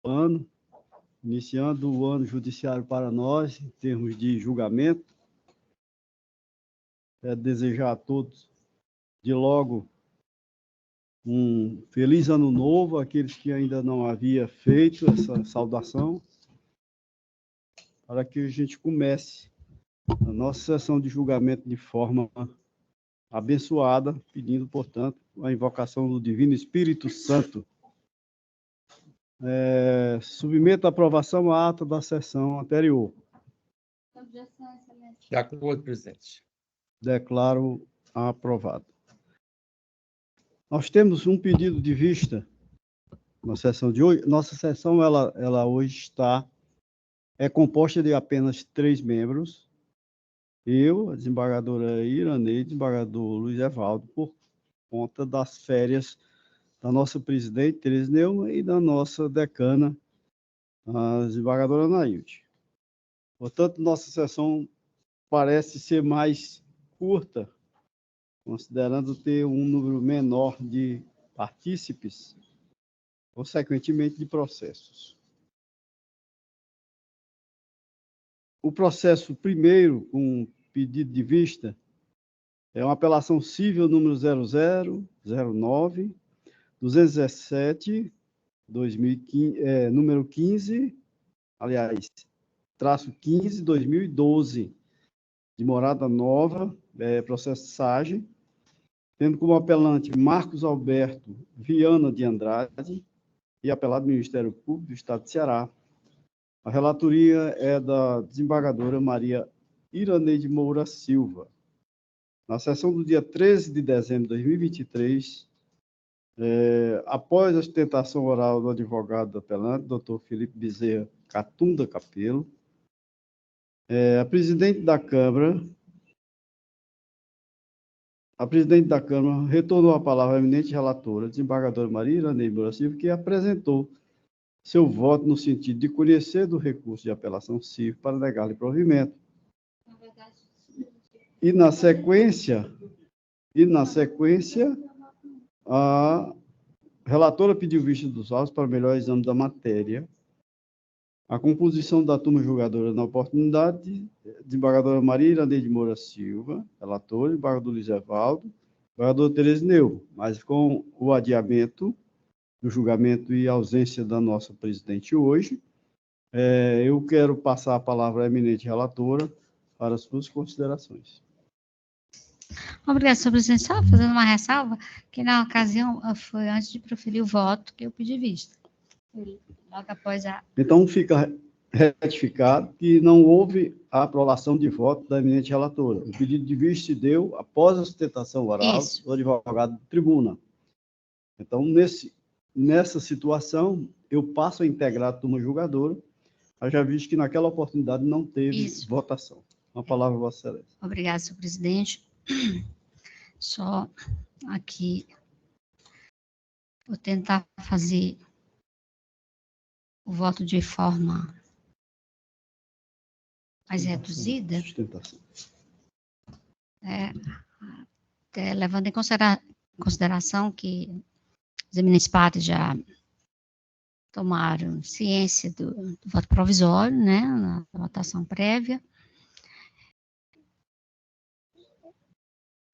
ano, iniciando o ano judiciário para nós, em termos de julgamento. Desejar a todos, de logo, um feliz ano novo, aqueles que ainda não havia feito essa saudação, para que a gente comece a nossa sessão de julgamento de forma abençoada, pedindo, portanto, a invocação do Divino Espírito Santo. Submeto à aprovação a ata da sessão anterior. De acordo, presidente. Declaro aprovado. Nós temos um pedido de vista na sessão de hoje. Nossa sessão, ela hoje é composta de apenas 3 membros. Eu, a desembargadora Iraneide, o desembargador Luiz Evaldo, por conta das férias da nossa presidente, Tereza Neumann, e da nossa decana, a desembargadora Anaílde. Portanto, nossa sessão parece ser mais curta, considerando ter um número menor de partícipes, consequentemente de processos. O processo primeiro, com pedido de vista, é uma apelação civil número 0009, 217, 2015, número 15, aliás, traço 15, 2012, de Morada Nova, processo SAGE, tendo como apelante Marcos Alberto Viana de Andrade e apelado Ministério Público do Estado de Ceará. A relatoria é da desembargadora Maria Iraneide Moura Silva. Na sessão do dia 13 de dezembro de 2023, após a sustentação oral do advogado do apelante, doutor Felipe Bezerra Catunda Capelo, a presidente da Câmara retornou a palavra à eminente relatora, desembargadora Maria Iraneide Moura Silva, que apresentou seu voto no sentido de conhecer do recurso de apelação civil para negar-lhe provimento. E na sequência, a relatora pediu vista dos autos para melhor exame da matéria. A composição da turma julgadora na oportunidade, desembargadora Maria Iraneide Moura Silva, relatora, desembargador Luiz Evaldo, desembargador Tereza Neumann, mas com o adiamento do julgamento e ausência da nossa presidente hoje, eu quero passar a palavra à eminente relatora para as suas considerações. Obrigada, senhor presidente. Só fazendo uma ressalva, que na ocasião foi antes de proferir o voto que eu pedi vista. Logo após a... Então, fica retificado que não houve a aprovação de voto da eminente relatora. O pedido de vista se deu após a sustentação oral do advogado de tribuna. Então, nessa situação, eu passo a integrar a turma julgadora, já visto que naquela oportunidade não teve votação. Uma palavra, Vossa Excelência. Obrigada, senhor presidente. Só aqui, vou tentar fazer o voto de forma mais reduzida. Sustentação. Levando em consideração que os eminentes partes já tomaram ciência do voto provisório, né, na votação prévia.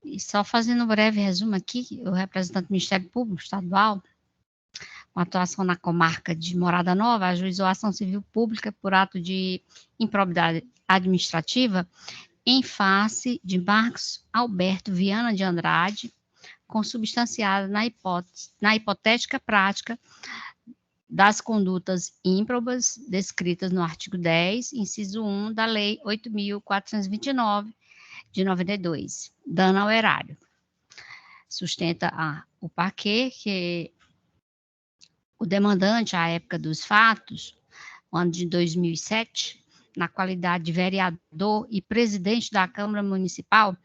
E só fazendo um breve resumo aqui, o representante do Ministério Público Estadual, com atuação na comarca de Morada Nova, ajuizou a ação civil pública por ato de improbidade administrativa em face de Marcos Alberto Viana de Andrade, consubstanciada na hipotética prática das condutas ímprobas descritas no artigo 10, inciso 1 da Lei 8.429, de 92, dano ao erário. Sustenta o parquê que o demandante, à época dos fatos, no ano de 2007, na qualidade de vereador e presidente da Câmara Municipal,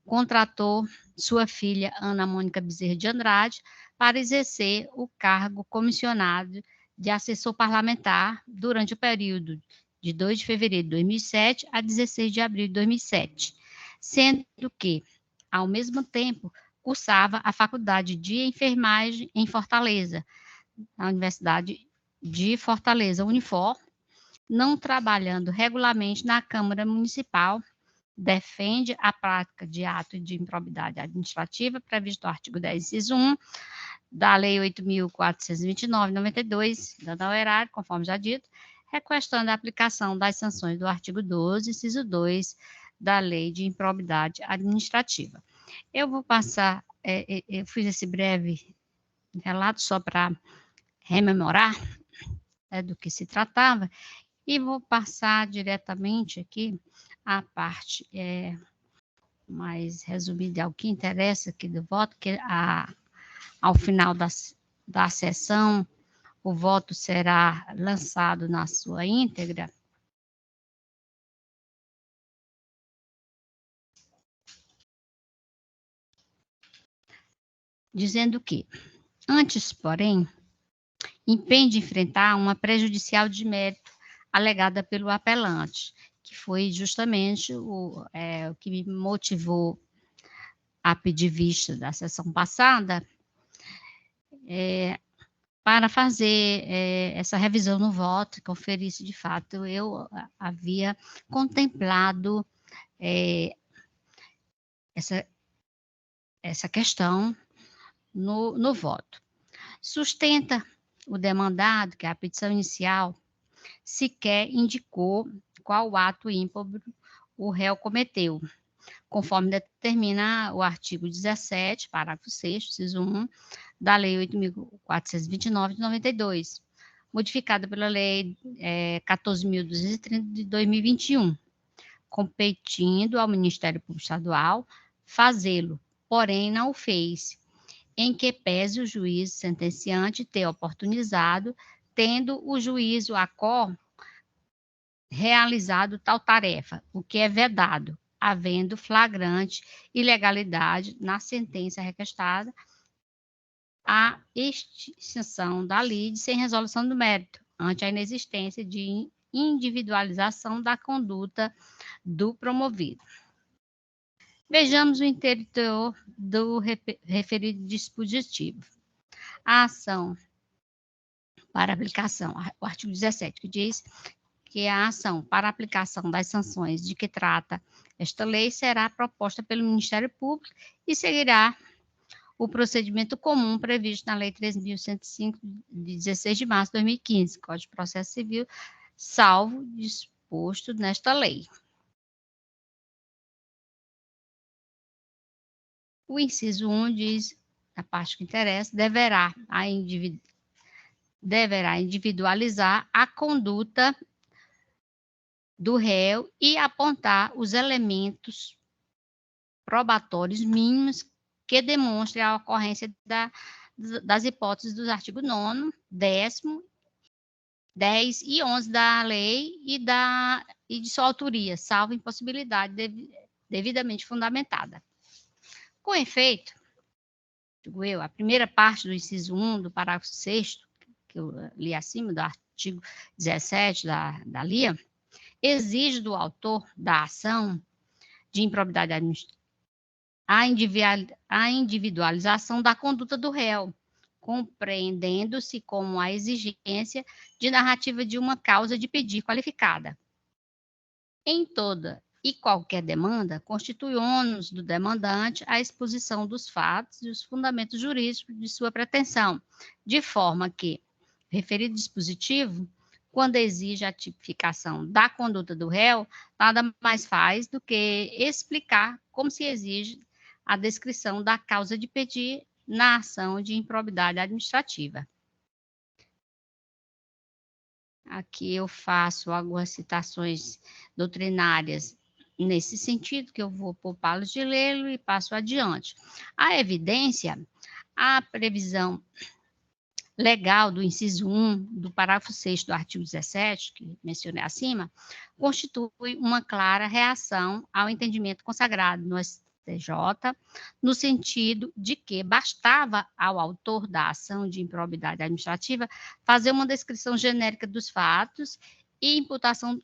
contratou sua filha, Ana Mônica Bezerra de Andrade, para exercer o cargo comissionado de assessor parlamentar durante o período de 2 de fevereiro de 2007 a 16 de abril de 2007, sendo que, ao mesmo tempo, cursava a Faculdade de Enfermagem em Fortaleza, na Universidade de Fortaleza, Unifor, não trabalhando regularmente na Câmara Municipal, defende a prática de ato de improbidade administrativa previsto no artigo 10, inciso 1, da Lei 8.429, 92, da erário, conforme já dito, requestando a aplicação das sanções do artigo 12, inciso 2, da Lei de Improbidade Administrativa. Eu vou passar, eu fiz esse breve relato só para rememorar do que se tratava, e vou passar diretamente aqui a parte mais resumida, ao que interessa aqui do voto, que ao final da sessão, o voto será lançado na sua íntegra. Dizendo que, antes, porém, impede enfrentar uma prejudicial de mérito alegada pelo apelante, que foi justamente o que me motivou a pedir vista da sessão passada, para fazer essa revisão no voto, conferir se de fato eu havia contemplado essa questão no voto. Sustenta o demandado que a petição inicial sequer indicou qual ato ímprobo o réu cometeu, conforme determina o artigo 17, parágrafo 6º, inciso 1, da Lei 8.429, de 92, modificada pela Lei 14.230, de 2021, competindo ao Ministério Público Estadual fazê-lo, porém não o fez, em que pese o juízo sentenciante ter oportunizado, tendo o juízo acor realizado tal tarefa, o que é vedado, havendo flagrante ilegalidade na sentença requestada, a extinção da lide sem resolução do mérito, ante a inexistência de individualização da conduta do promovido. Vejamos o interior do referido dispositivo. A ação para aplicação, o artigo 17, que diz que a ação para aplicação das sanções de que trata esta lei será proposta pelo Ministério Público e seguirá o procedimento comum previsto na Lei 3.105, de 16 de março de 2015, Código de Processo Civil, salvo disposto nesta lei. O inciso 1 diz, a parte que interessa, deverá individualizar a conduta do réu e apontar os elementos probatórios mínimos que demonstrem a ocorrência das hipóteses dos artigos 9º, 10º, 10 e 11 da lei e de sua autoria, salvo impossibilidade devidamente fundamentada. Com efeito, digo eu, a primeira parte do inciso 1 do parágrafo 6º, que eu li acima, do artigo 17 da LIA, exige do autor da ação de improbidade administrativa a individualização da conduta do réu, compreendendo-se como a exigência de narrativa de uma causa de pedir qualificada. Em toda e qualquer demanda, constitui ônus do demandante a exposição dos fatos e os fundamentos jurídicos de sua pretensão, de forma que, referido dispositivo, quando exige a tipificação da conduta do réu, nada mais faz do que explicar como se exige a descrição da causa de pedir na ação de improbidade administrativa. Aqui eu faço algumas citações doutrinárias nesse sentido, que eu vou poupá-los de lê-lo e passo adiante. A evidência, a previsão legal do inciso 1 do parágrafo 6º do artigo 17, que mencionei acima, constitui uma clara reação ao entendimento consagrado no STJ, no sentido de que bastava ao autor da ação de improbidade administrativa fazer uma descrição genérica dos fatos e imputação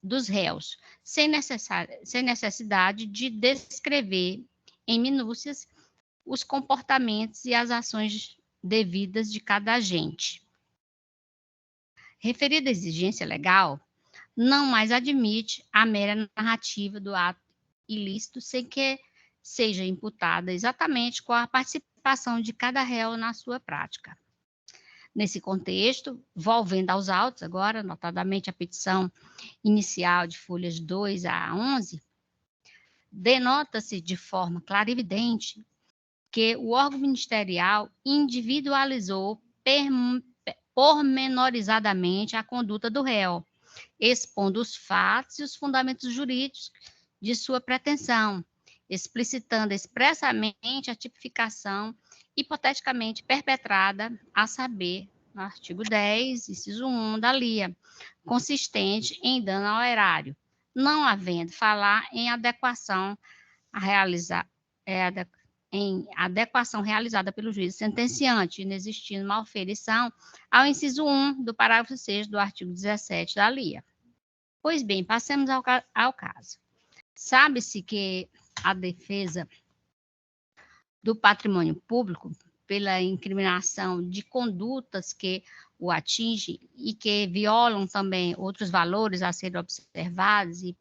dos réus, sem necessidade de descrever em minúcias os comportamentos e as ações devidas de cada agente. Referida exigência legal não mais admite a mera narrativa do ato ilícito sem que seja imputada exatamente com a participação de cada réu na sua prática. Nesse contexto, volvendo aos autos agora, notadamente a petição inicial de folhas 2 a 11, denota-se de forma clarividente que o órgão ministerial individualizou pormenorizadamente a conduta do réu, expondo os fatos e os fundamentos jurídicos de sua pretensão, explicitando expressamente a tipificação hipoteticamente perpetrada, a saber, no artigo 10, inciso 1 da LIA, consistente em dano ao erário, não havendo falar em adequação realizada pelo juiz sentenciante, inexistindo malferição ao inciso 1 do parágrafo 6 do artigo 17 da LIA. Pois bem, passemos ao caso. Sabe-se que a defesa do patrimônio público, pela incriminação de condutas que o atingem e que violam também outros valores a serem observados e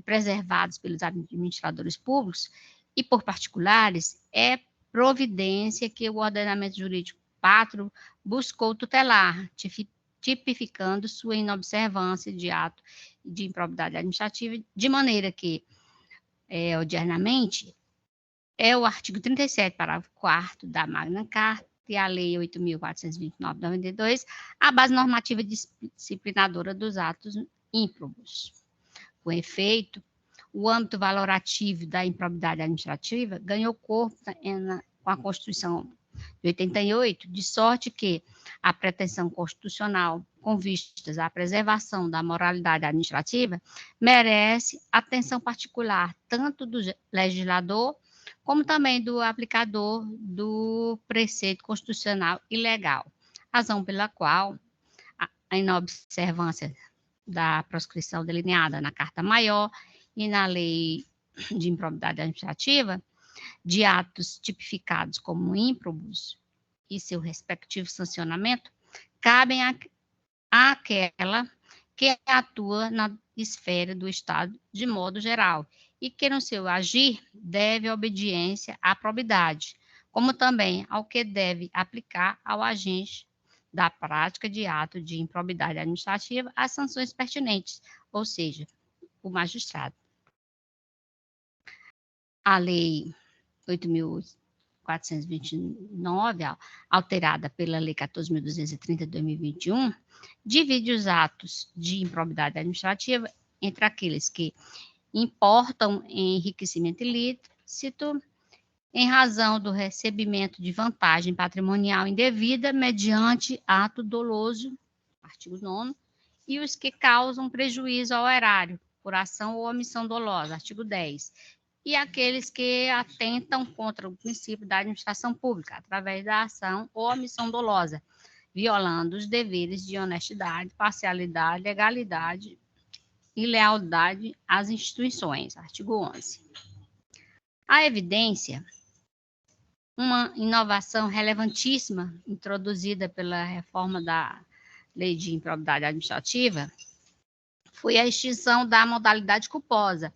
preservados pelos administradores públicos e por particulares, é providência que o ordenamento jurídico pátrio buscou tutelar, tipificando sua inobservância de ato de improbidade administrativa, de maneira que, ordinariamente, é o artigo 37, parágrafo 4º da Magna Carta e a Lei 8.429 de 92, a base normativa disciplinadora dos atos ímprobos. Com efeito, o âmbito valorativo da improbidade administrativa ganhou corpo com a Constituição de 88, de sorte que a pretensão constitucional com vistas à preservação da moralidade administrativa merece atenção particular tanto do legislador como também do aplicador do preceito constitucional e legal, razão pela qual a inobservância da proscrição delineada na Carta Maior e na Lei de Improbidade Administrativa, de atos tipificados como ímprobos e seu respectivo sancionamento, cabem àquela que atua na esfera do Estado de modo geral e que no seu agir deve obediência à probidade, como também ao que deve aplicar ao agente da prática de ato de improbidade administrativa as sanções pertinentes, ou seja, o magistrado. A Lei 8.429, alterada pela Lei 14.230 de 2021, divide os atos de improbidade administrativa entre aqueles que importam em enriquecimento ilícito em razão do recebimento de vantagem patrimonial indevida mediante ato doloso, artigo 9º, e os que causam prejuízo ao erário por ação ou omissão dolosa, artigo 10º, e aqueles que atentam contra o princípio da administração pública através da ação ou omissão dolosa, violando os deveres de honestidade, parcialidade, legalidade e lealdade às instituições, artigo 11º. A evidência, uma inovação relevantíssima introduzida pela reforma da Lei de Improbidade Administrativa, foi a extinção da modalidade culposa,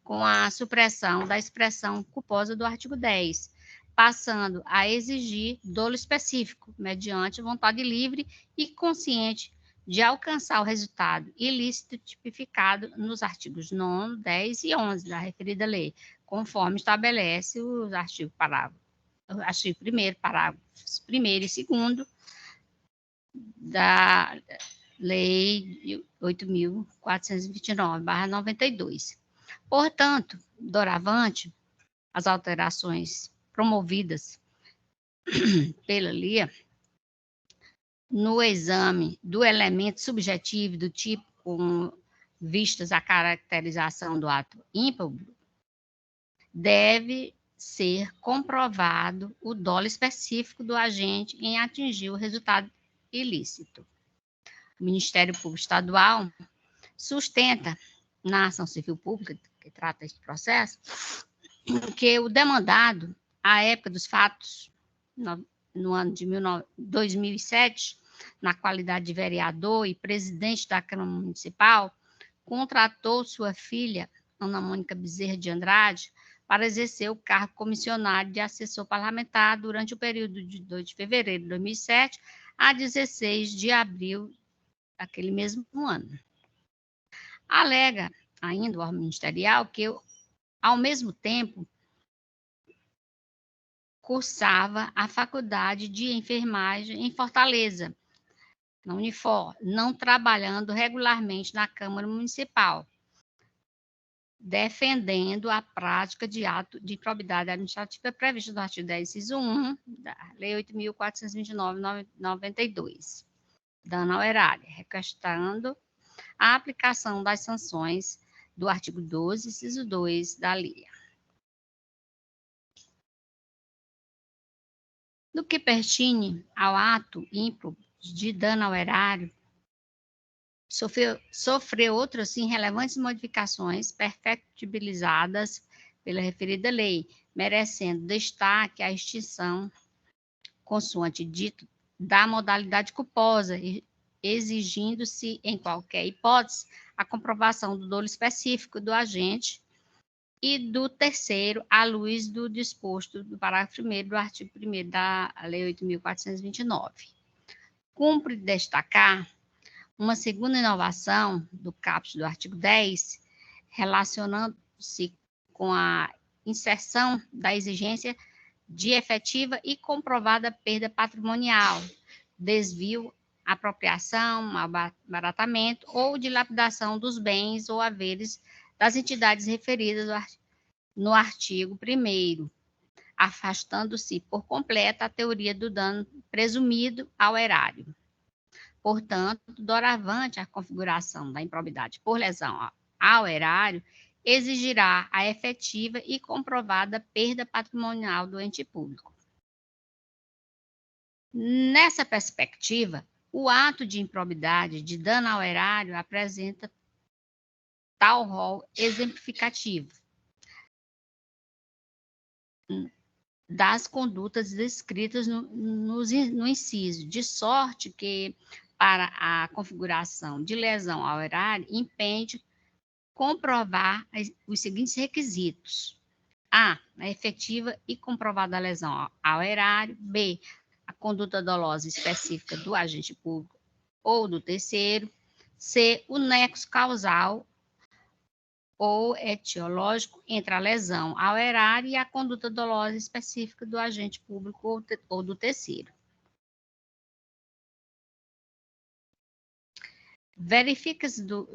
com a supressão da expressão culposa do artigo 10, passando a exigir dolo específico, mediante vontade livre e consciente de alcançar o resultado ilícito tipificado nos artigos 9º, 10 e 11 da referida lei, conforme estabelece os artigo 1º, parágrafos 1º e 2º da Lei 8.429/92. Portanto, doravante, as alterações promovidas pela LIA no exame do elemento subjetivo do tipo com vistas à caracterização do ato ímprobo, deve ser comprovado o dolo específico do agente em atingir o resultado ilícito. O Ministério Público Estadual sustenta na ação civil pública, que trata este processo, que o demandado, à época dos fatos, no ano de 2007, na qualidade de vereador e presidente da Câmara Municipal, contratou sua filha, Ana Mônica Bezerra de Andrade, para exercer o cargo comissionário de assessor parlamentar durante o período de 2 de fevereiro de 2007 a 16 de abril daquele mesmo ano. Alega ainda o órgão ministerial que, ao mesmo tempo, cursava a faculdade de enfermagem em Fortaleza, na Unifor, não trabalhando regularmente na Câmara Municipal, defendendo a prática de ato de improbidade administrativa prevista no artigo 10, inciso 1 da Lei 8.429/92, dano ao erário, requestando a aplicação das sanções do artigo 12, inciso 2 da lei. No que pertine ao ato ímprobo de dano ao erário, sofreu outras sim relevantes modificações perfectibilizadas pela referida lei, merecendo destaque a extinção, consoante dito, da modalidade culposa, exigindo-se, em qualquer hipótese, a comprovação do dolo específico do agente e do terceiro, à luz do disposto do parágrafo 1º do artigo 1º da Lei 8.429. Cumpre destacar uma segunda inovação do caput do artigo 10, relacionando-se com a inserção da exigência de efetiva e comprovada perda patrimonial, desvio, apropriação, abaratamento ou dilapidação dos bens ou haveres das entidades referidas no artigo 1º, afastando-se por completo a teoria do dano presumido ao erário. Portanto, doravante a configuração da improbidade por lesão ao erário exigirá a efetiva e comprovada perda patrimonial do ente público. Nessa perspectiva, o ato de improbidade de dano ao erário apresenta tal rol exemplificativo das condutas descritas no inciso, de sorte que, para a configuração de lesão ao erário, impede comprovar os seguintes requisitos: A, a efetiva e comprovada lesão ao erário; B, a conduta dolosa específica do agente público ou do terceiro; C, o nexo causal ou etiológico entre a lesão ao erário e a conduta dolosa específica do agente público ou do terceiro. Verifica-se do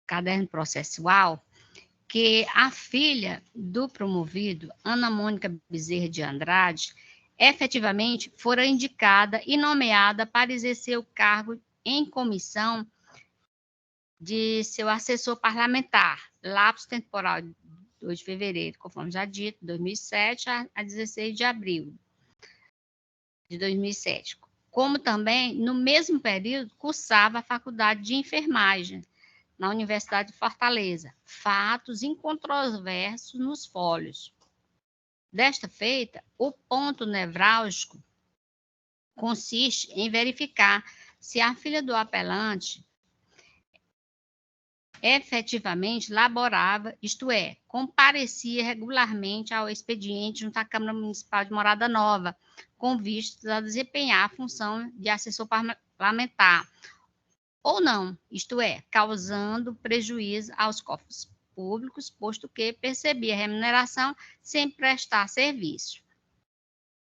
caderno processual que a filha do promovido, Ana Mônica Bezerra de Andrade, efetivamente fora indicada e nomeada para exercer o cargo em comissão de seu assessor parlamentar, lapso temporal de 2 de fevereiro, conforme já dito, 2007 a 16 de abril de 2007. Como também, no mesmo período, cursava a faculdade de enfermagem na Universidade de Fortaleza. Fatos incontroversos nos fólios. Desta feita, o ponto nevrálgico consiste em verificar se a filha do apelante efetivamente laborava, isto é, comparecia regularmente ao expediente junto à Câmara Municipal de Morada Nova, com vistas a desempenhar a função de assessor parlamentar, ou não, isto é, causando prejuízo aos cofres públicos, posto que percebia remuneração sem prestar serviço.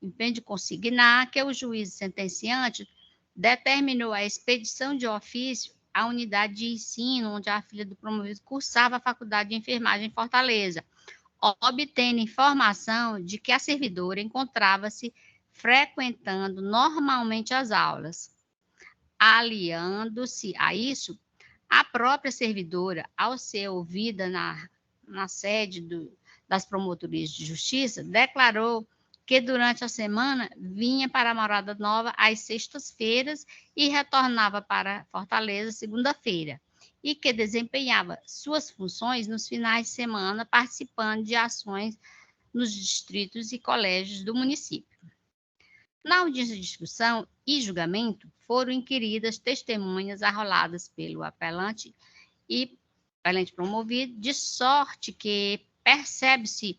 Impende consignar que o juiz sentenciante determinou a expedição de ofício à unidade de ensino onde a filha do promovido cursava a faculdade de enfermagem em Fortaleza, obtendo informação de que a servidora encontrava-se frequentando normalmente as aulas. Aliando-se a isso, a própria servidora, ao ser ouvida na sede das promotorias de justiça, declarou que durante a semana vinha para a Morada Nova às sextas-feiras e retornava para Fortaleza segunda-feira, e que desempenhava suas funções nos finais de semana, participando de ações nos distritos e colégios do município. Na audiência de discussão, e julgamento, foram inquiridas testemunhas arroladas pelo apelante e apelante promovido, de sorte que percebe-se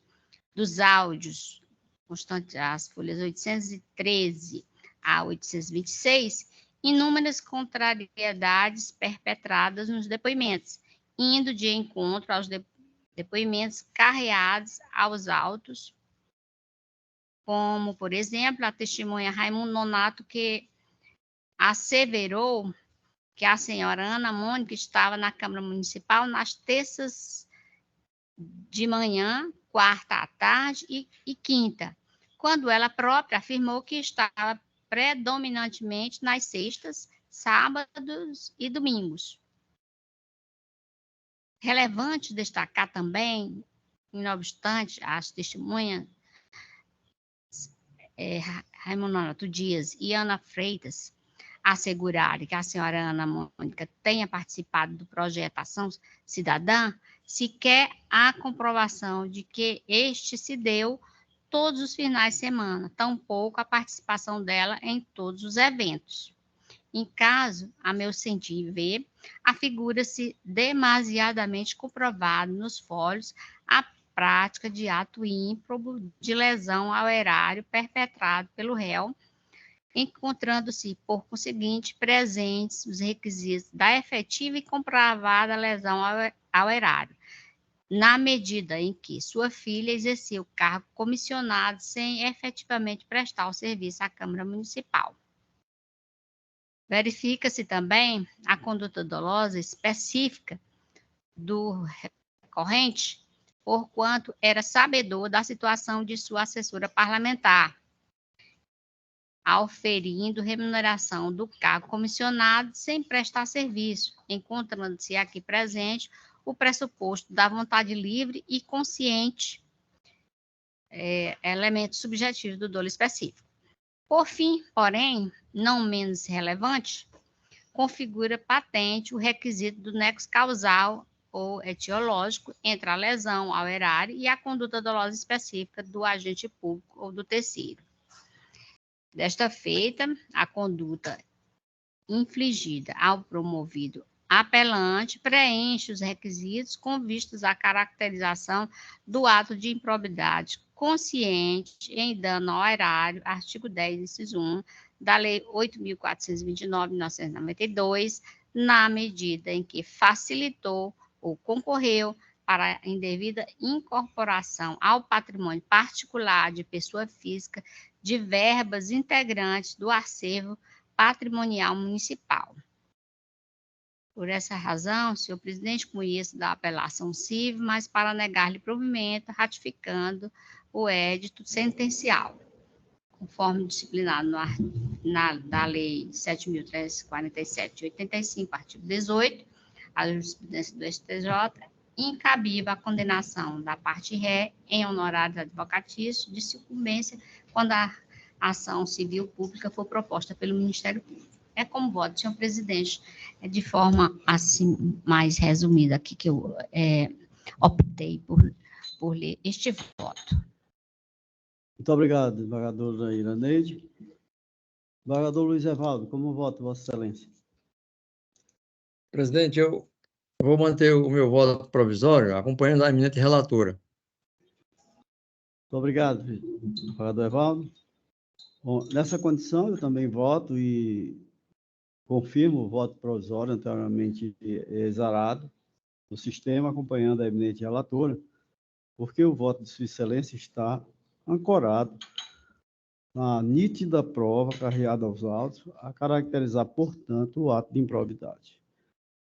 dos áudios constantes as folhas 813 a 826, inúmeras contrariedades perpetradas nos depoimentos, indo de encontro aos depoimentos carreados aos autos, como, por exemplo, a testemunha Raimundo Nonato, que asseverou que a senhora Ana Mônica estava na Câmara Municipal nas terças de manhã, quarta à tarde e quinta, quando ela própria afirmou que estava predominantemente nas sextas, sábados e domingos. Relevante destacar também, não obstante as testemunhas Raimundo Nonato Dias e Ana Freitas assegurarem que a senhora Ana Mônica tenha participado do projeto Ação Cidadã, sequer há comprovação de que este se deu todos os finais de semana, tampouco a participação dela em todos os eventos. Em caso, a meu sentir ver, afigura-se demasiadamente comprovado nos folhos a prática de ato ímprobo de lesão ao erário perpetrado pelo réu, encontrando-se, por conseguinte, presentes os requisitos da efetiva e comprovada lesão ao erário, na medida em que sua filha exercia o cargo comissionado sem efetivamente prestar o serviço à Câmara Municipal. Verifica-se também a conduta dolosa específica do recorrente, porquanto era sabedor da situação de sua assessora parlamentar, auferindo remuneração do cargo comissionado sem prestar serviço, encontrando-se aqui presente o pressuposto da vontade livre e consciente, elemento subjetivo do dolo específico. Por fim, porém, não menos relevante, configura patente o requisito do nexo causal ou etiológico entre a lesão ao erário e a conduta dolosa específica do agente público ou do terceiro. Desta feita, a conduta infligida ao promovido apelante preenche os requisitos com vistas à caracterização do ato de improbidade consciente em dano ao erário, artigo 10, inciso 1, da Lei 8.429, de 1992, na medida em que facilitou ou concorreu para a indevida incorporação ao patrimônio particular de pessoa física de verbas integrantes do acervo patrimonial municipal. Por essa razão, senhor presidente, conheço da apelação civil, mas para negar-lhe provimento, ratificando o édito sentencial, conforme disciplinado da Lei 7.347, de 85, artigo 18, a jurisprudência do STJ, incabível a condenação da parte ré em honorários advocatícios de sucumbência quando a ação civil pública for proposta pelo Ministério Público. É como voto, senhor presidente, de forma assim mais resumida aqui que eu optei por ler este voto. Muito obrigado, desembargadora Iraneide. Desembargador Luiz Evaldo, como vota, Vossa Excelência? Presidente, eu vou manter o meu voto provisório, acompanhando a eminente relatora. Muito obrigado, desembargador Evaldo. Bom, nessa condição, eu também voto e confirmo o voto provisório anteriormente exarado do sistema, acompanhando a eminente relatora, porque o voto de Sua Excelência está ancorado na nítida prova carreada aos autos, a caracterizar, portanto, o ato de improbidade.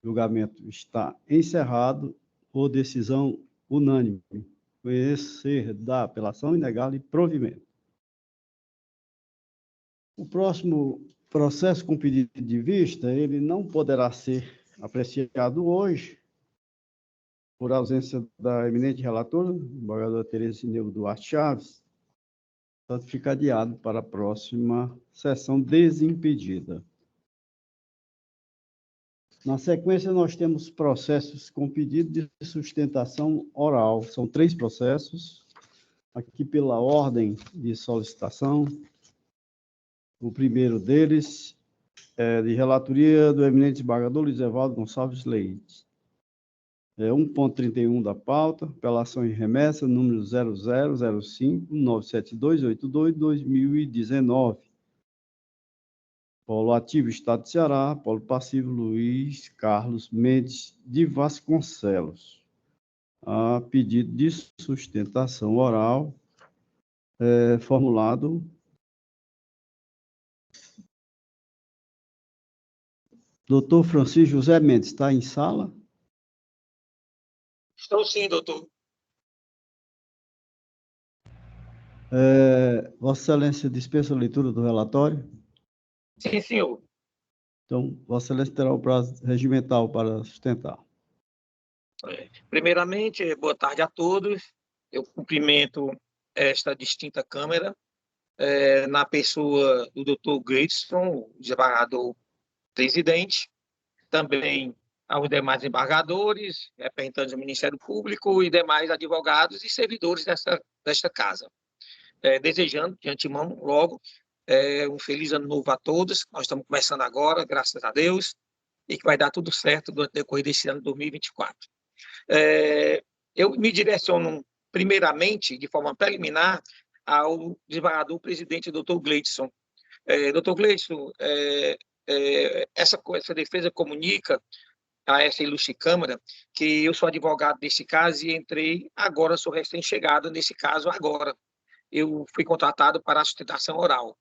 O julgamento está encerrado por decisão unânime, conhecer da apelação e negar-lhe provimento. O próximo processo com pedido de vista, ele não poderá ser apreciado hoje, por ausência da eminente relatora, desembargadora Tereza Cineu Duarte Chaves, portanto, fica adiado para a próxima sessão desimpedida. Na sequência, nós temos processos com pedido de sustentação oral. São 3 processos, aqui pela ordem de solicitação. O primeiro deles é de relatoria do eminente desembargador Luiz Evaldo Gonçalves Leite. 1.31 da pauta, apelação em remessa, número 0005-97282-2019. Polo ativo, Estado de Ceará, polo passivo, Luiz Carlos Mendes de Vasconcelos. A pedido de sustentação oral, formulado. Doutor Francisco José Mendes, está em sala? Estou sim, doutor. Vossa Excelência dispensa a leitura do relatório? Sim, senhor. Então, Vossa Excelência terá o prazo regimental para sustentar. Primeiramente, boa tarde a todos. Eu cumprimento esta distinta Câmara, na pessoa do doutor Gleidson, desembargador presidente, também aos demais embargadores, representantes do Ministério Público e demais advogados e servidores desta casa. Desejando, de antemão, logo, um feliz ano novo a todos. Nós estamos começando agora, graças a Deus, e que vai dar tudo certo durante o decorrer desse ano 2024. Eu me direciono, primeiramente, de forma preliminar, ao desembargador presidente, doutor Gleidson. Doutor Gleidson, essa defesa comunica a essa ilustre Câmara que eu sou advogado desse caso e entrei agora, sou recém-chegado nesse caso agora. Eu fui contratado para a sustentação oral.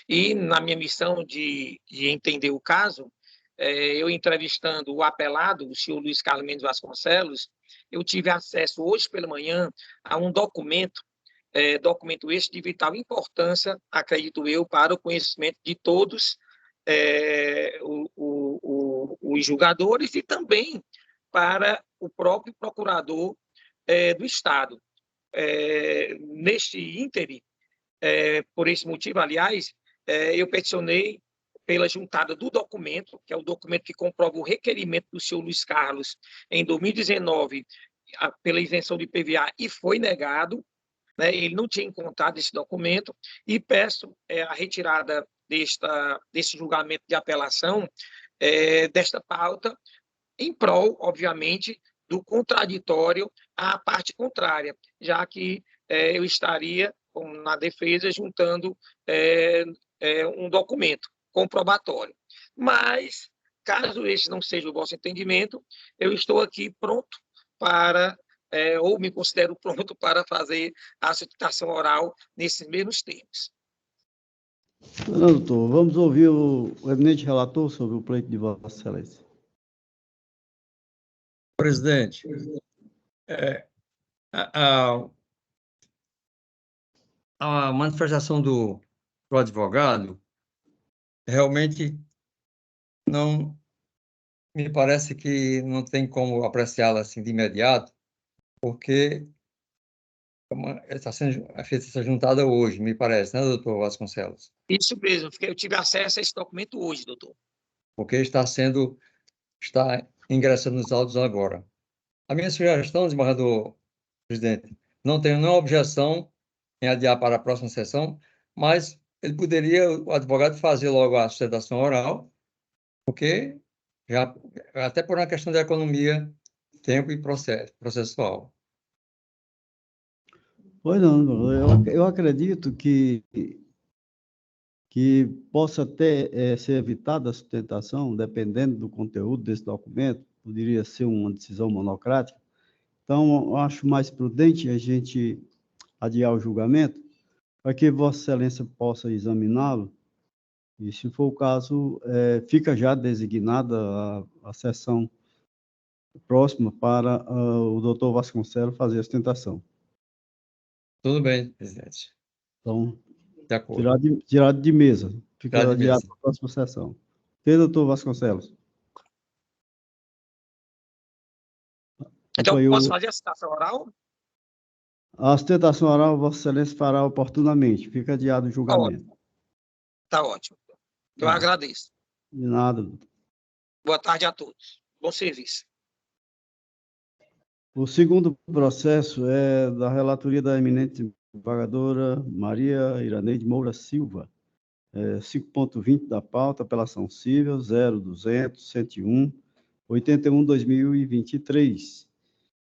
E na minha missão de entender o caso, eu entrevistando o apelado, o senhor Luiz Carlos Mendes Vasconcelos, eu tive acesso hoje pela manhã a um documento esse de vital importância, acredito eu, para o conhecimento de todos os julgadores e também para o próprio procurador do Estado. Neste íntere, por esse motivo, aliás, eu peticionei pela juntada do documento, que é o documento que comprova o requerimento do senhor Luiz Carlos em 2019 pela isenção de PVA e foi negado, né? Ele não tinha encontrado esse documento e peço a retirada desse julgamento de apelação, desta pauta, em prol, obviamente, do contraditório à parte contrária, já que eu estaria, na defesa, juntando um documento comprobatório. Mas, caso esse não seja o vosso entendimento, eu estou aqui pronto para, ou me considero pronto para fazer a sustentação oral nesses mesmos termos. Doutor, vamos ouvir o eminente relator sobre o pleito de Vossa Excelência. Presidente, a manifestação do advogado realmente não me parece que não tem como apreciá-la assim de imediato, porque está sendo feita essa juntada hoje, me parece, né, doutor Vasconcelos? Isso mesmo, porque eu tive acesso a esse documento hoje, doutor. Porque está ingressando nos autos agora. A minha sugestão, desembargador presidente, não tenho nenhuma objeção em adiar para a próxima sessão, mas ele poderia, o advogado, fazer logo a sustentação oral, porque até por uma questão de economia, tempo e processual. Pois não, eu acredito que possa até ser evitada a sustentação, dependendo do conteúdo desse documento, poderia ser uma decisão monocrática. Então, eu acho mais prudente a gente adiar o julgamento, para que Vossa Excelência possa examiná-lo, e, se for o caso, fica já designada a sessão próxima para o doutor Vasconcelos fazer a sustentação. Tudo bem, presidente. Então, De acordo. tirado de mesa. Fica Tirado de adiado mesa. para a próxima sessão. Ok, doutor Vasconcelos? Então, posso fazer a citação oral? A sustentação oral, Vossa Excelência fará oportunamente. Fica adiado o julgamento. Está ótimo. Eu agradeço. De nada, doutor. Boa tarde a todos. Bom serviço. O segundo processo é da relatoria da eminente desembargadora Maria Iraneide Moura Silva. 5.20 da pauta, apelação civil 0200-101, 81/2023.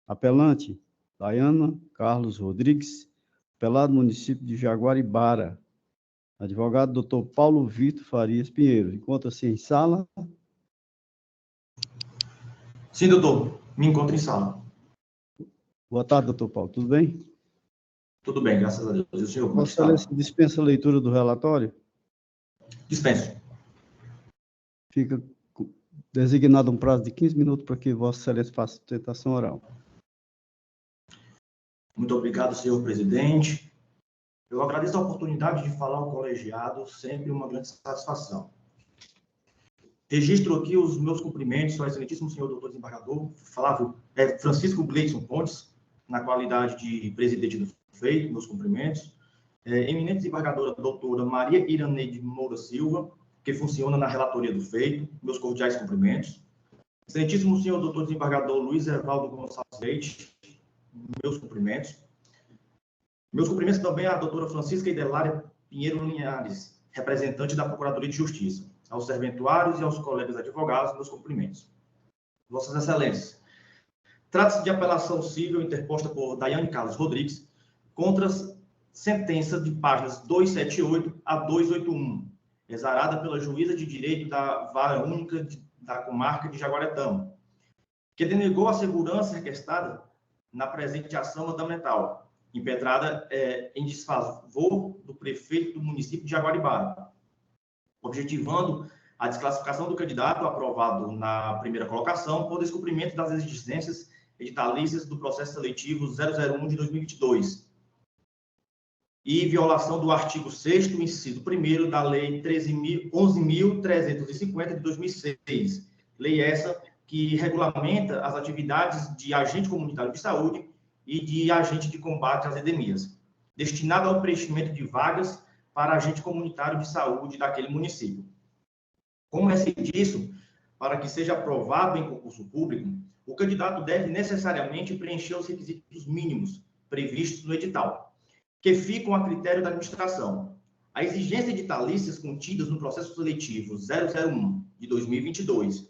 Apelante, Dayana Carlos Rodrigues, apelado município de Jaguaribara. Advogado, doutor Paulo Vitor Farias Pinheiro. Encontra-se em sala? Sim, doutor. Me encontro em sala. Boa tarde, doutor Paulo. Tudo bem? Tudo bem, graças a Deus. E o senhor, como Vossa está? Excelência dispensa a leitura do relatório? Dispenso. Fica designado um prazo de 15 minutos para que Vossa Excelência faça a sustentação oral. Muito obrigado, senhor presidente. Eu agradeço a oportunidade de falar ao colegiado, sempre uma grande satisfação. Registro aqui os meus cumprimentos ao excelentíssimo senhor doutor desembargador Francisco Gleidson Pontes, na qualidade de presidente do feito, meus cumprimentos. Eminente desembargadora doutora Maria Iraneide Moura Silva, que funciona na relatoria do feito, meus cordiais cumprimentos. Excelentíssimo senhor doutor desembargador Luiz Evaldo Gonçalves Leite, meus cumprimentos. Meus cumprimentos também à doutora Francisca Idelária Pinheiro Linhares, representante da Procuradoria de Justiça. Aos serventuários e aos colegas advogados, meus cumprimentos. Vossas Excelências, trata-se de apelação civil interposta por Daiane Carlos Rodrigues contra sentença de páginas 278 a 281, exarada pela juíza de direito da Vara Única da Comarca de Jaguaretama, que denegou a segurança requestada na presente ação mandamental, impetrada em desfavor do prefeito do município de Jaguaribara, objetivando a desclassificação do candidato aprovado na primeira colocação por descumprimento das exigências editalícias do processo seletivo 001 de 2022 e violação do artigo 6º, inciso 1º da Lei 11.350 de 2006, lei essa que regulamenta as atividades de agente comunitário de saúde e de agente de combate às endemias, destinado ao preenchimento de vagas para agente comunitário de saúde daquele município. Como é disso, para que seja aprovado em concurso público, o candidato deve necessariamente preencher os requisitos mínimos previstos no edital, que ficam a critério da administração. A exigência editalícias contidas no processo seletivo 001 de 2022,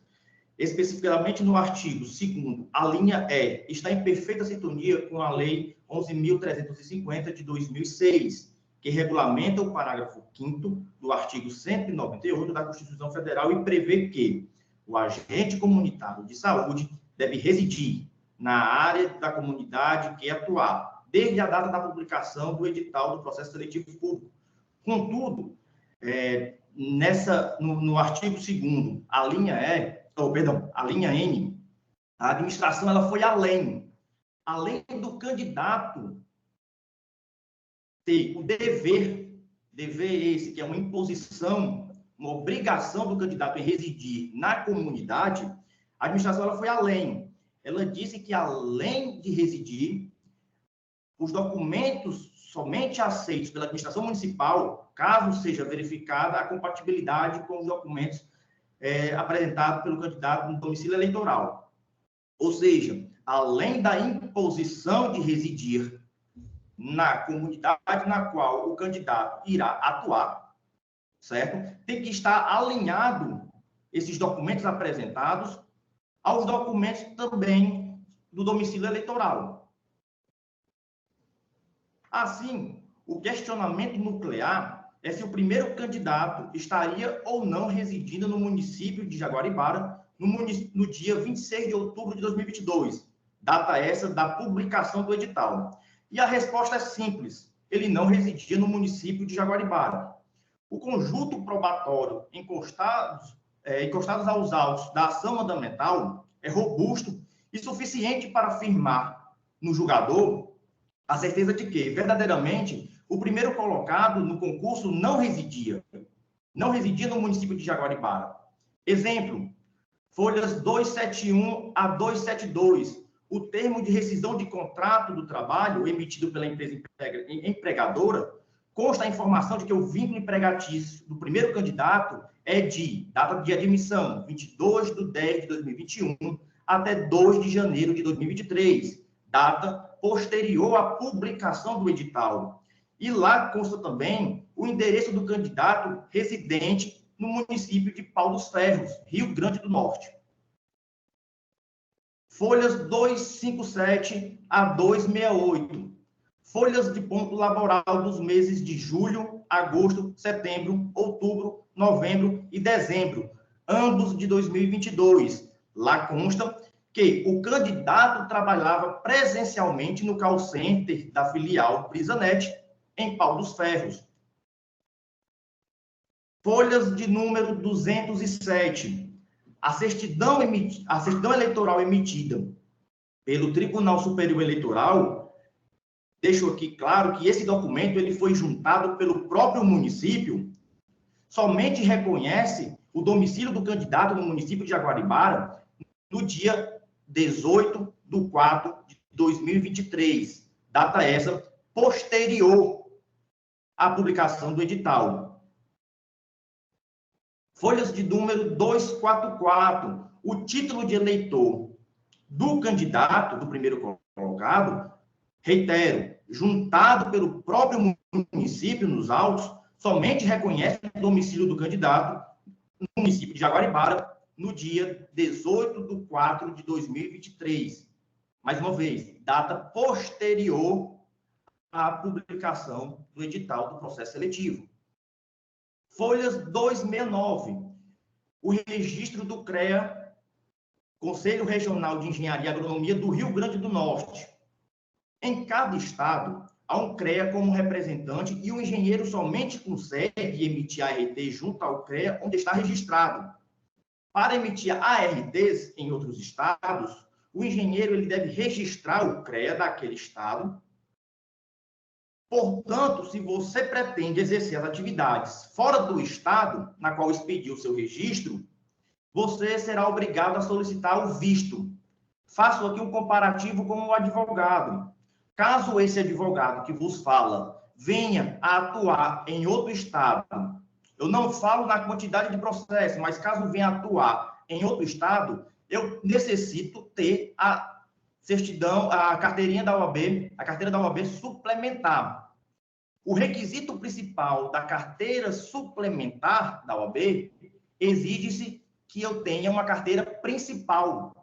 especificamente no artigo 2º, a linha E, está em perfeita sintonia com a Lei 11.350 de 2006, que regulamenta o parágrafo 5º do artigo 198 da Constituição Federal e prevê que o agente comunitário de saúde deve residir na área da comunidade que atuar, desde a data da publicação do edital do processo seletivo público. Contudo, no artigo 2º, a linha N, a administração ela foi além do candidato ter o dever esse, que é uma imposição, uma obrigação do candidato em residir na comunidade. A administração ela foi além. Ela disse que, além de residir, os documentos somente aceitos pela administração municipal, caso seja verificada a compatibilidade com os documentos apresentados pelo candidato no domicílio eleitoral. Ou seja, além da imposição de residir na comunidade na qual o candidato irá atuar, certo? Tem que estar alinhado esses documentos apresentados aos documentos também do domicílio eleitoral. Assim, o questionamento nuclear é se o primeiro candidato estaria ou não residindo no município de Jaguaribara no dia 26 de outubro de 2022, data essa da publicação do edital. E a resposta é simples: ele não residia no município de Jaguaribara. O conjunto probatório encostados aos autos da ação mandamental é robusto e suficiente para afirmar no julgador a certeza de que, verdadeiramente, o primeiro colocado no concurso não residia no município de Jaguaribara. Exemplo, folhas 271 a 272, o termo de rescisão de contrato do trabalho emitido pela empresa empregadora, consta a informação de que o vínculo empregatício do primeiro candidato é de data de admissão, 22/10/2021, até 2 de janeiro de 2023, data posterior à publicação do edital. E lá consta também o endereço do candidato residente no município de Pau dos Ferros, Rio Grande do Norte. Folhas 257 a 268. Folhas de ponto laboral dos meses de julho, agosto, setembro, outubro, novembro e dezembro, ambos de 2022. Lá consta que o candidato trabalhava presencialmente no call center da filial Brisanet, em Pau dos Ferros. Folhas de número 207. A certidão eleitoral emitida pelo Tribunal Superior Eleitoral, deixo aqui claro que esse documento ele foi juntado pelo próprio município, somente reconhece o domicílio do candidato no município de Jaguaribara no dia 18/4/2023, data essa posterior à publicação do edital. Folhas de número 244. O título de eleitor do candidato, do primeiro colocado, reitero, juntado pelo próprio município nos autos, somente reconhece o domicílio do candidato no município de Jaguaribara no dia 18/4/2023. Mais uma vez, data posterior à publicação do edital do processo seletivo. Folhas 269. O registro do CREA, Conselho Regional de Engenharia e Agronomia do Rio Grande do Norte. Em cada estado, há um CREA como representante e o engenheiro somente consegue emitir ART junto ao CREA onde está registrado. Para emitir ARTs em outros estados, o engenheiro ele deve registrar o CREA daquele estado. Portanto, se você pretende exercer as atividades fora do estado na qual expediu o seu registro, você será obrigado a solicitar o visto. Faço aqui um comparativo com o advogado. Caso esse advogado que vos fala venha a atuar em outro estado, eu não falo na quantidade de processo, mas caso venha a atuar em outro estado, eu necessito ter a certidão, a carteirinha da OAB, a carteira da OAB suplementar. O requisito principal da carteira suplementar da OAB exige-se que eu tenha uma carteira principal.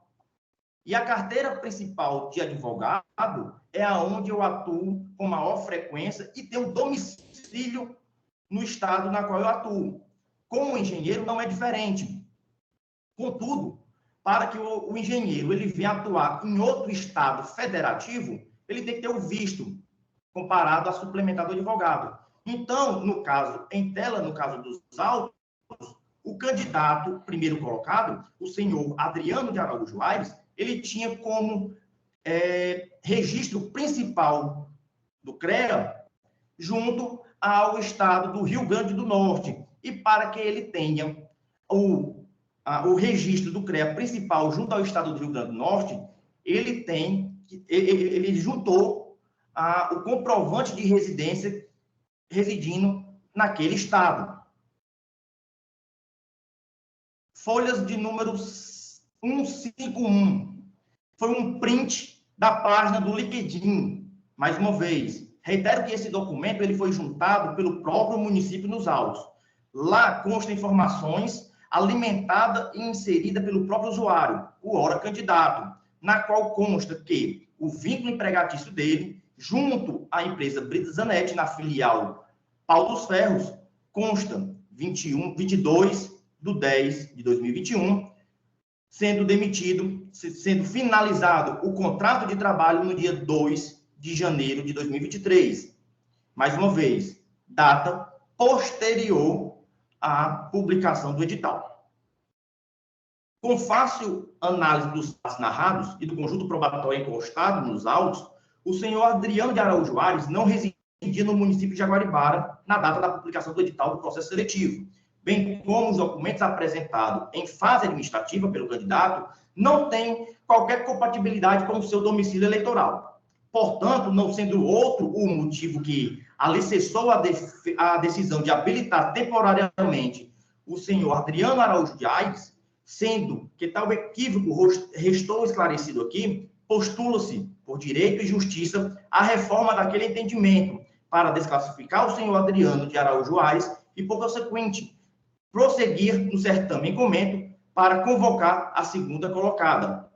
E a carteira principal de advogado é aonde eu atuo com maior frequência e tenho domicílio no estado na qual eu atuo. Como engenheiro não é diferente. Contudo, para que o engenheiro ele venha atuar em outro estado federativo, ele tem que ter o visto comparado a suplementar do advogado. Então, no caso, em tela, no caso dos autos, o candidato primeiro colocado, o senhor Adriano de Araújo Aires, ele tinha como registro principal do CREA junto ao estado do Rio Grande do Norte. E para que ele tenha o registro do CREA principal junto ao estado do Rio Grande do Norte, ele juntou o comprovante de residência residindo naquele estado. Folhas de número 151. Foi um print da página do LinkedIn. Mais uma vez, reitero que esse documento ele foi juntado pelo próprio município nos autos. Lá consta informações alimentada e inserida pelo próprio usuário, o ora candidato, na qual consta que o vínculo empregatício dele, junto à empresa Brisanet, na filial Pau dos Ferros, consta 22/10/2021, sendo finalizado o contrato de trabalho no dia 2 de janeiro de 2023. Mais uma vez, data posterior à publicação do edital. Com fácil análise dos fatos narrados e do conjunto probatório encostado nos autos, o senhor Adriano de Araújo Aires não residia no município de Jaguaribara na data da publicação do edital do processo seletivo, bem como os documentos apresentados em fase administrativa pelo candidato não têm qualquer compatibilidade com o seu domicílio eleitoral. Portanto, não sendo outro o motivo que alicerçou a decisão de habilitar temporariamente o senhor Adriano Araújo de Aires, sendo que tal equívoco restou esclarecido aqui, postula-se, por direito e justiça, a reforma daquele entendimento, para desclassificar o senhor Adriano de Araújo Aires e, por consequente, prosseguir no certame em comento para convocar a segunda colocada.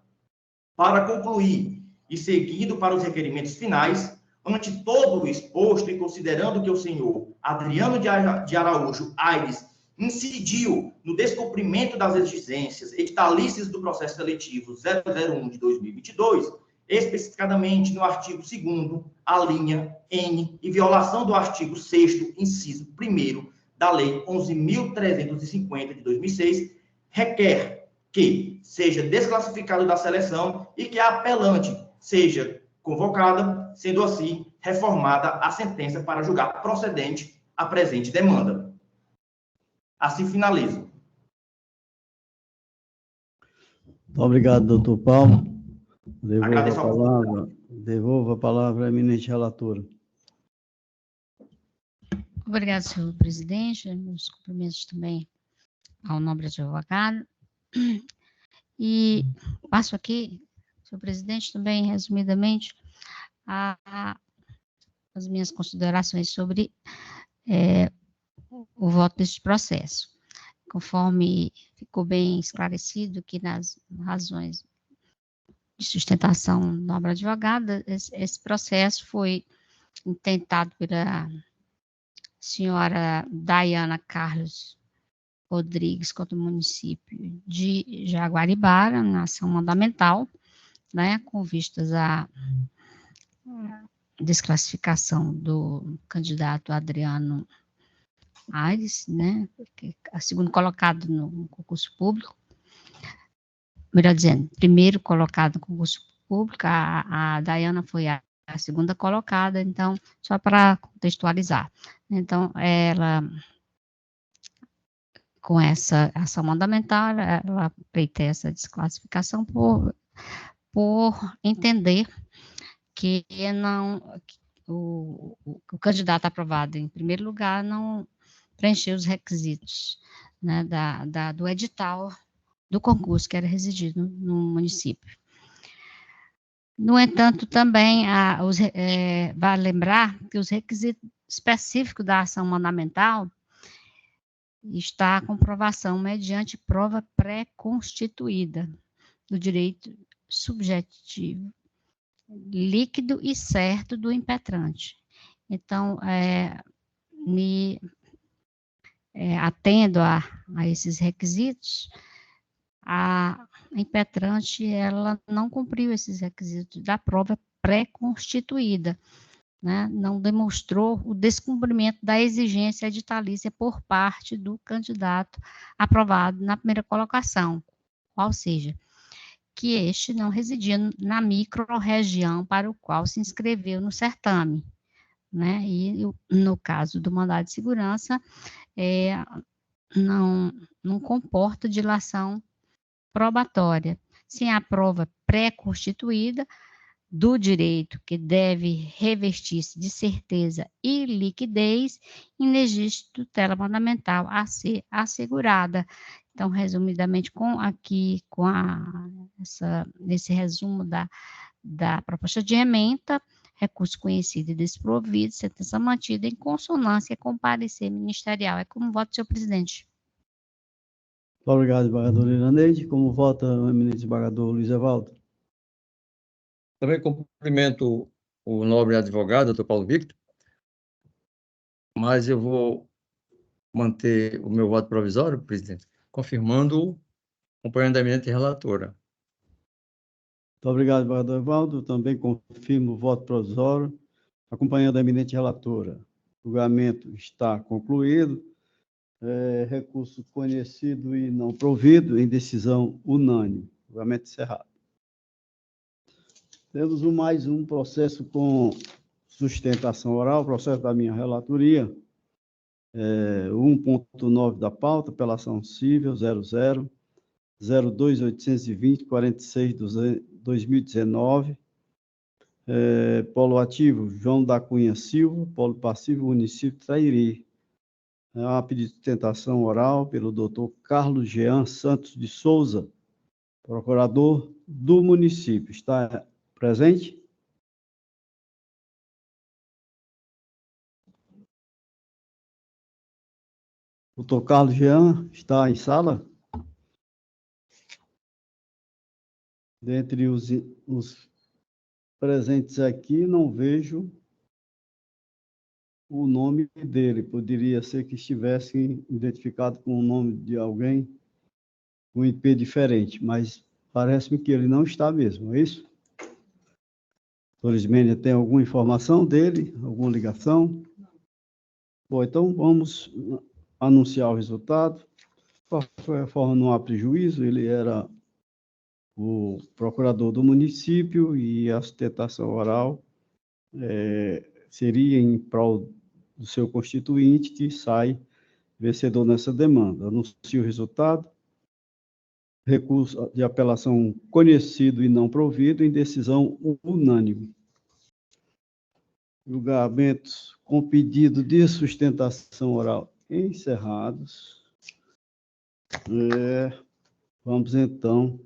Para concluir e seguindo para os requerimentos finais, ante todo o exposto e considerando que o senhor Adriano de Araújo Aires incidiu no descumprimento das exigências editalícias do processo seletivo 001 de 2022, especificadamente no artigo 2º, a linha N, e violação do artigo 6º, inciso 1º, da Lei 11.350 de 2006, requer que seja desclassificado da seleção e que a apelante seja convocada, sendo assim reformada a sentença para julgar procedente a presente demanda. Assim finalizo. Muito obrigado, doutor Paulo. Devolvo a palavra à eminente relatora. Obrigado, senhor presidente. Meus cumprimentos também ao nobre advogado. E passo aqui, senhor presidente, também, resumidamente, as minhas considerações sobre o voto deste processo. Conforme ficou bem esclarecido que nas razões de sustentação da obra advogada, esse processo foi intentado pela senhora Dayana Carlos Rodrigues contra o município de Jaguaribara, na ação mandamental, né, com vistas à desclassificação do candidato Adriano Aires, né, segundo colocado no concurso público, melhor dizendo, primeiro colocado no concurso público, a Dayana foi a segunda colocada, então, só para contextualizar. Então, ela, com essa ação mandamental, ela pleiteia essa desclassificação por entender que o candidato aprovado em primeiro lugar não preencheu os requisitos, né, do edital do concurso que era residido no município. No entanto, também vale lembrar que os requisitos específicos da ação mandamental está a comprovação mediante prova pré-constituída do direito subjetivo, líquido e certo do impetrante. Então, atendo a esses requisitos, a impetrante, ela não cumpriu esses requisitos da prova pré-constituída, né? Não demonstrou o descumprimento da exigência editalícia por parte do candidato aprovado na primeira colocação, ou seja, que este não residia na micro-região para o qual se inscreveu no certame, né? E no caso do mandado de segurança, não comporta dilação probatória, sem a prova pré-constituída do direito que deve revestir-se de certeza e liquidez em legítima tutela mandamental a ser assegurada. Então, resumidamente, nesse resumo da proposta de ementa, recurso conhecido e desprovido, sentença mantida em consonância com o parecer ministerial. É como voto, senhor presidente. Muito obrigado, desembargador Iraneide. Como vota o eminente desembargador Luiz Evaldo? Também cumprimento o nobre advogado, doutor Paulo Victor, mas eu vou manter o meu voto provisório, presidente, confirmando o acompanhamento da eminente relatora. Muito obrigado, desembargador Evaldo. Também confirmo o voto provisório, acompanhando a eminente relatora. O julgamento está concluído. Recurso conhecido e não provido, em decisão unânime. Julgamento encerrado. Temos mais um processo com sustentação oral, processo da minha relatoria, 1.9 da pauta, apelação civil 00-02820-46/2019, polo ativo João da Cunha Silva, polo passivo município Trairi. Há pedido de sustentação oral pelo doutor Carlos Jean Santos de Souza, procurador do município. Está presente? Doutor Carlos Jean está em sala? Dentre os presentes aqui, não vejo o nome dele. Poderia ser que estivesse identificado com o nome de alguém com IP diferente, mas parece-me que ele não está mesmo, é isso? Doutor Ismênia, tem alguma informação dele? Alguma ligação? Bom, então vamos anunciar o resultado. De qualquer forma, não há prejuízo, ele era o procurador do município e a sustentação oral seria em prol do seu constituinte, que sai vencedor nessa demanda. Anuncio o resultado. Recurso de apelação conhecido e não provido, em decisão unânime. Julgamentos com pedido de sustentação oral encerrados. Vamos, então,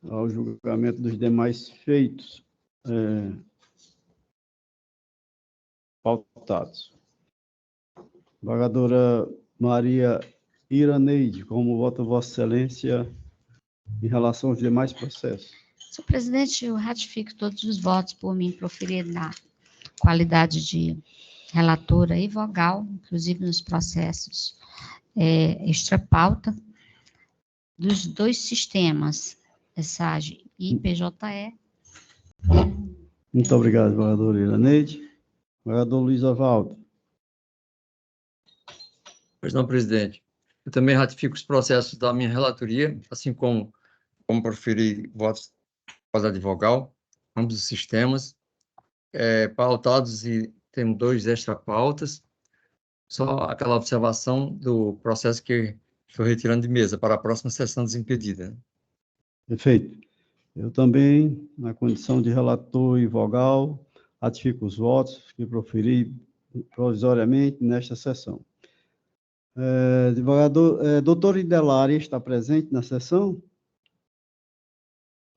ao julgamento dos demais feitos pautados. Desembargadora Maria Iraneide, como vota Vossa Excelência em relação aos demais processos? Senhor presidente, eu ratifico todos os votos por mim proferido na qualidade de relatora e vogal, inclusive nos processos extra-pauta, dos dois sistemas, SAGE e PJE. Muito obrigado, desembargadora Iraneide. Desembargador Luiz Avaldo. Pois não, presidente. Eu também ratifico os processos da minha relatoria, assim como proferi votos para vogal, ambos os sistemas, pautados, e temos 2 extra-pautas. Só aquela observação do processo que estou retirando de mesa para a próxima sessão desimpedida. Perfeito. Eu também, na condição de relator e vogal, ratifico os votos que proferi provisoriamente nesta sessão. Doutor Idelari está presente na sessão?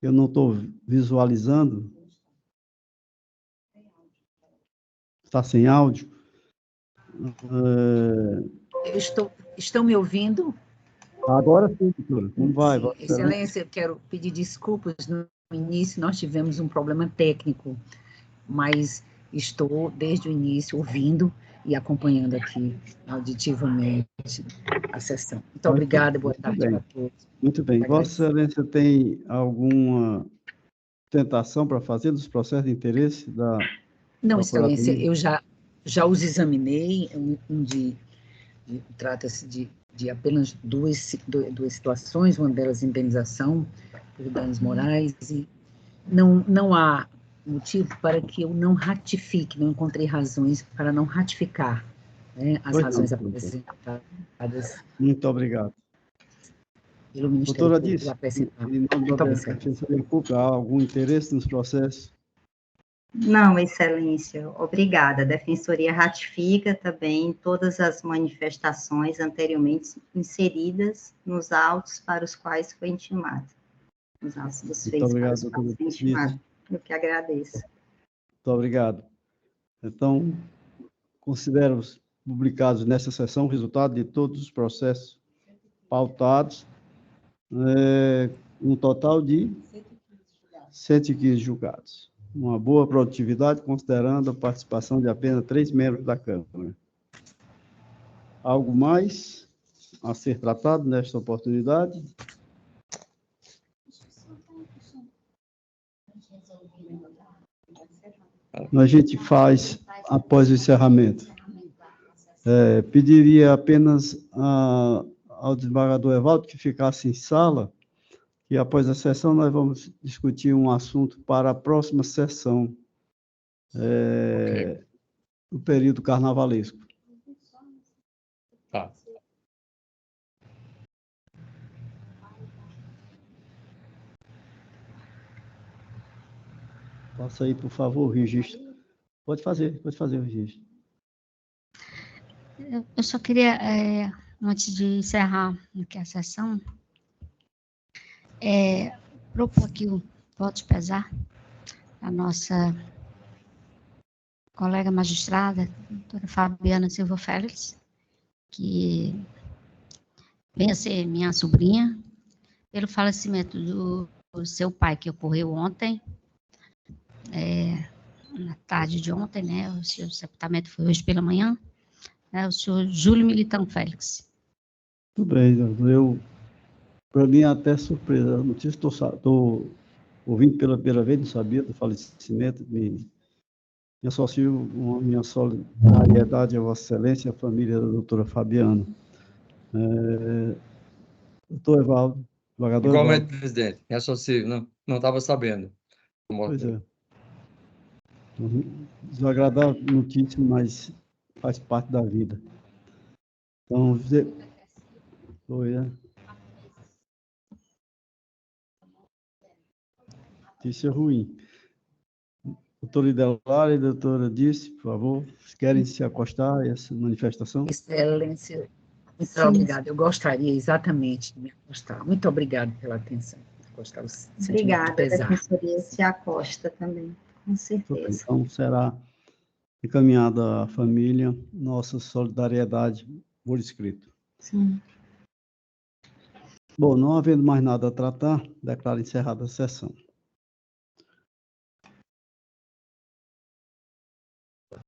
Eu não estou visualizando. Está sem áudio? Estão me ouvindo? Agora sim, doutora. Como vai? Sim, Excelência, eu quero pedir desculpas. No início, nós tivemos um problema técnico, mas estou, desde o início, ouvindo e acompanhando aqui auditivamente a sessão. Muito obrigada, boa tarde para todos. Muito bem. Vossa Excelência tem alguma tentação para fazer dos processos de interesse da... Não, Excelência, eu já os examinei, trata-se de apenas duas situações, uma delas indenização por danos morais, e não há motivo para que eu não ratifique, não encontrei razões para não ratificar, né, as razões apresentadas. Muito obrigado. Pelo Ministério Doutora Público. Disse, em nome da Defensoria Pública, há algum interesse nos processos? Não, Excelência, obrigada. A Defensoria ratifica também todas as manifestações anteriormente inseridas nos autos para os quais foi intimado. Nos autos dos feitos para os quais foi intimado. Eu que agradeço. Muito obrigado. Então, considero publicados nessa sessão o resultado de todos os processos pautados, um total de 115 julgados. Uma boa produtividade, considerando a participação de apenas 3 membros da Câmara. Algo mais a ser tratado nesta oportunidade? A gente faz após o encerramento. Pediria apenas ao desembargador Evaldo que ficasse em sala, e após a sessão nós vamos discutir um assunto para a próxima sessão, no período carnavalesco. Tá. Faça aí, por favor, o registro. Pode fazer o registro. Eu só queria, antes de encerrar aqui a sessão, propor aqui o voto de pesar da nossa colega magistrada, doutora Fabiana Silva Félix, que venha ser minha sobrinha, pelo falecimento do seu pai, que ocorreu ontem, na tarde de ontem, né? O seu sepultamento foi hoje pela manhã, né? O senhor Júlio Militão Félix. Tudo bem, doutor. Para mim, é até surpresa. Não sei se estou ouvindo pela primeira vez, não sabia do falecimento. Me associo a minha solidariedade a Vossa Excelência e a família da doutora Fabiana. Doutor Evaldo, desembargador Igualmente, Evaldo. presidente, me associo, não estava sabendo. Pois é. Desagradável notícia, mas faz parte da vida. Então, foi, né? Notícia ruim. Doutora Idelária e doutora Dirce, por favor, querem se acostar a essa manifestação? Excelência, muito Sim. obrigada. Eu gostaria exatamente de me acostar. Muito obrigada pela atenção. Gostava, Obrigada, a pesar. Defensoria se acosta também, com certeza. Então, será encaminhada à família nossa solidariedade por escrito. Sim. Bom, não havendo mais nada a tratar, declaro encerrada a sessão.